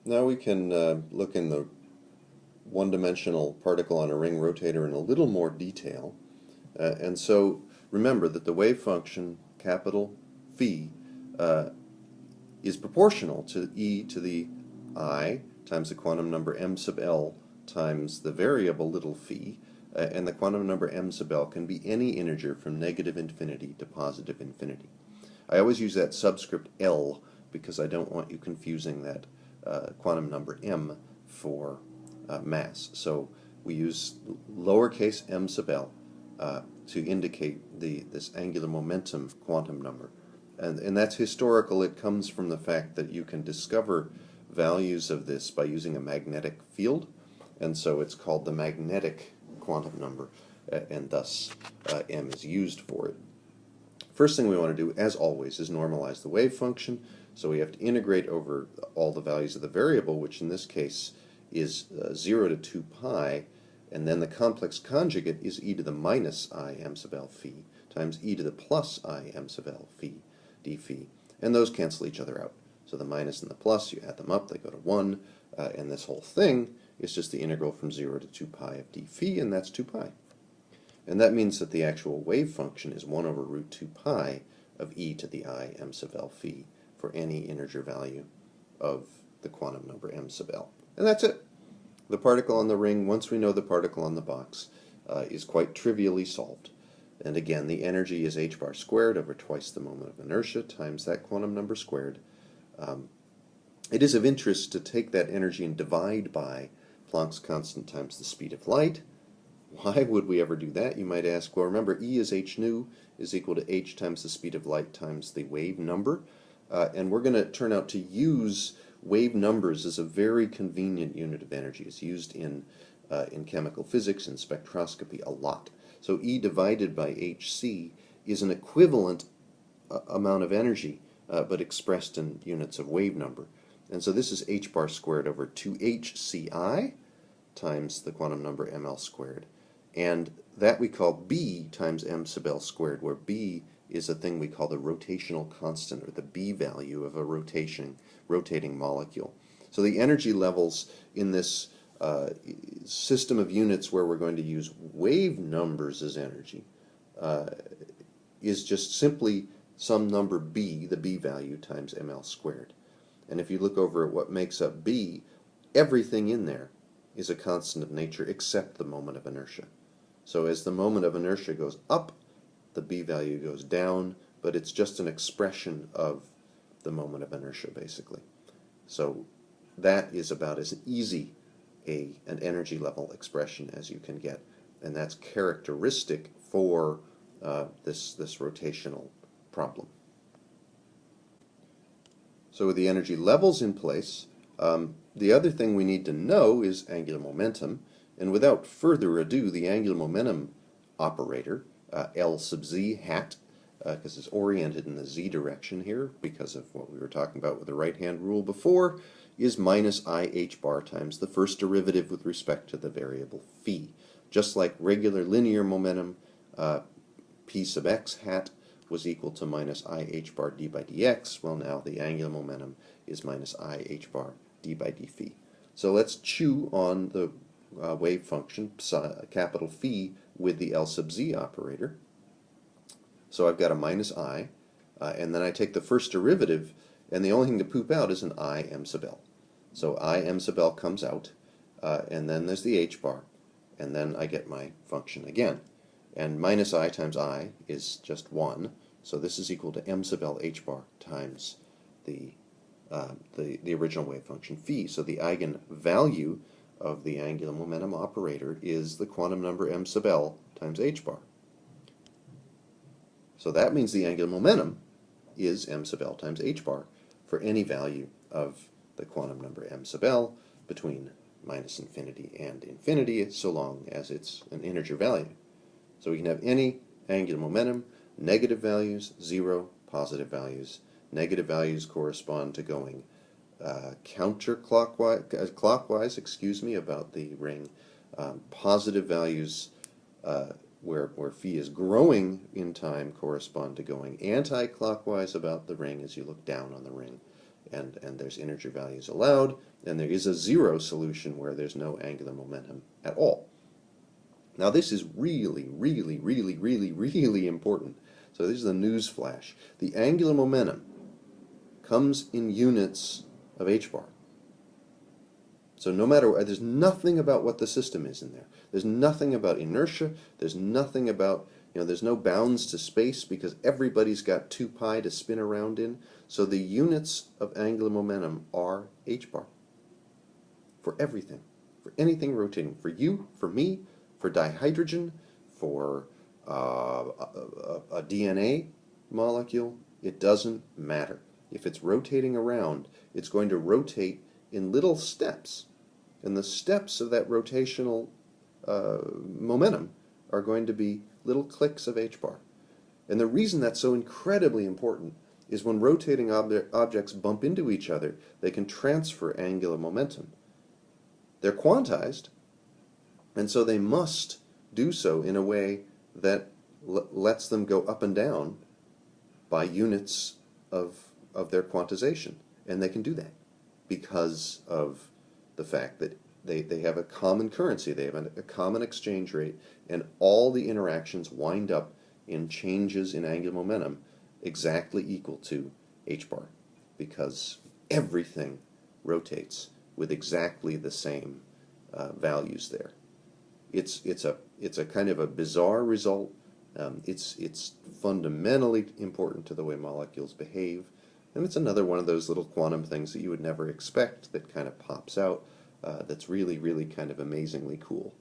Now we can look in the one-dimensional particle on a ring rotator in a little more detail. And so remember that the wave function, capital phi, is proportional to e to the I times the quantum number m sub l times the variable little phi, and the quantum number m sub l can be any integer from negative infinity to positive infinity. I always use that subscript L because I don't want you confusing that quantum number m for mass. So we use lowercase m sub l to indicate this angular momentum quantum number. And that's historical. It comes from the fact that you can discover values of this by using a magnetic field, and so it's called the magnetic quantum number, and thus m is used for it. First thing we want to do, as always, is normalize the wave function. So we have to integrate over all the values of the variable, which in this case is 0 to 2 pi, and then the complex conjugate is e to the minus I m sub l phi times e to the plus I m sub l phi d phi, and those cancel each other out. So the minus and the plus, you add them up, they go to 1, and this whole thing is just the integral from 0 to 2 pi of d phi, and that's 2 pi. And that means that the actual wave function is 1 over root 2 pi of e to the I m sub l phi for any integer value of the quantum number m sub l. And that's it. The particle on the ring, once we know the particle on the box, is quite trivially solved. And again, the energy is h bar squared over twice the moment of inertia times that quantum number squared. It is of interest to take that energy and divide by Planck's constant times the speed of light. Why would we ever do that? You might ask. Well, remember, E is h nu is equal to h times the speed of light times the wave number. And we're going to turn out to use wave numbers as a very convenient unit of energy. It's used in chemical physics and spectroscopy a lot. So E divided by hc is an equivalent amount of energy, but expressed in units of wave number. And so this is h bar squared over 2hci times the quantum number ml squared. And that we call b times m sub l squared, where b is a thing we call the rotational constant, or the b value of a rotating molecule. So the energy levels in this system of units where we're going to use wave numbers as energy is just simply some number b, the b value, times ml squared. And if you look over at what makes up b, everything in there is a constant of nature except the moment of inertia. So as the moment of inertia goes up, the b value goes down, but it's just an expression of the moment of inertia, basically. So that is about as easy an energy level expression as you can get, and that's characteristic for this rotational problem. So with the energy levels in place, the other thing we need to know is angular momentum, and without further ado, the angular momentum operator, L sub z hat, because it's oriented in the z direction here because of what we were talking about with the right-hand rule before, is minus I h bar times the first derivative with respect to the variable phi. Just like regular linear momentum, p sub x hat was equal to minus I h bar d by dx, well now the angular momentum is minus I h bar d by d phi. So let's chew on the wave function, capital phi, with the L sub z operator. So I've got a minus I, and then I take the first derivative, and the only thing to poop out is an I m sub l. So I m sub l comes out, and then there's the h bar, and then I get my function again. And minus I times I is just 1, so this is equal to m sub l h bar times the original wave function phi. So the eigenvalue of the angular momentum operator is the quantum number m sub l times h bar. So that means the angular momentum is m sub l times h bar for any value of the quantum number m sub l between minus infinity and infinity, so long as it's an integer value. So we can have any angular momentum, negative values, 0, positive values. Negative values correspond to going clockwise, about the ring. Positive values where phi is growing in time correspond to going anti-clockwise about the ring as you look down on the ring. and there's integer values allowed, and there is a zero solution where there's no angular momentum at all. Now this is really, really, really, really, really important. So this is the news flash. The angular momentum comes in units of h-bar. So no matter what, there's nothing about what the system is in there. There's nothing about inertia. There's nothing about, there's no bounds to space because everybody's got 2 pi to spin around in. So the units of angular momentum are h-bar for everything, for anything rotating, for you, for me, for dihydrogen, for a DNA molecule. It doesn't matter. If it's rotating around, it's going to rotate in little steps. And the steps of that rotational momentum are going to be little clicks of h-bar. And the reason that's so incredibly important is when rotating objects bump into each other, they can transfer angular momentum. They're quantized, and so they must do so in a way that lets them go up and down by units of their quantization. And they can do that because of the fact that they have a common currency, they have a common exchange rate, and all the interactions wind up in changes in angular momentum exactly equal to h-bar, because everything rotates with exactly the same values there. It's a kind of a bizarre result. It's fundamentally important to the way molecules behave, and it's another one of those little quantum things that you would never expect that kind of pops out. That's really, really kind of amazingly cool.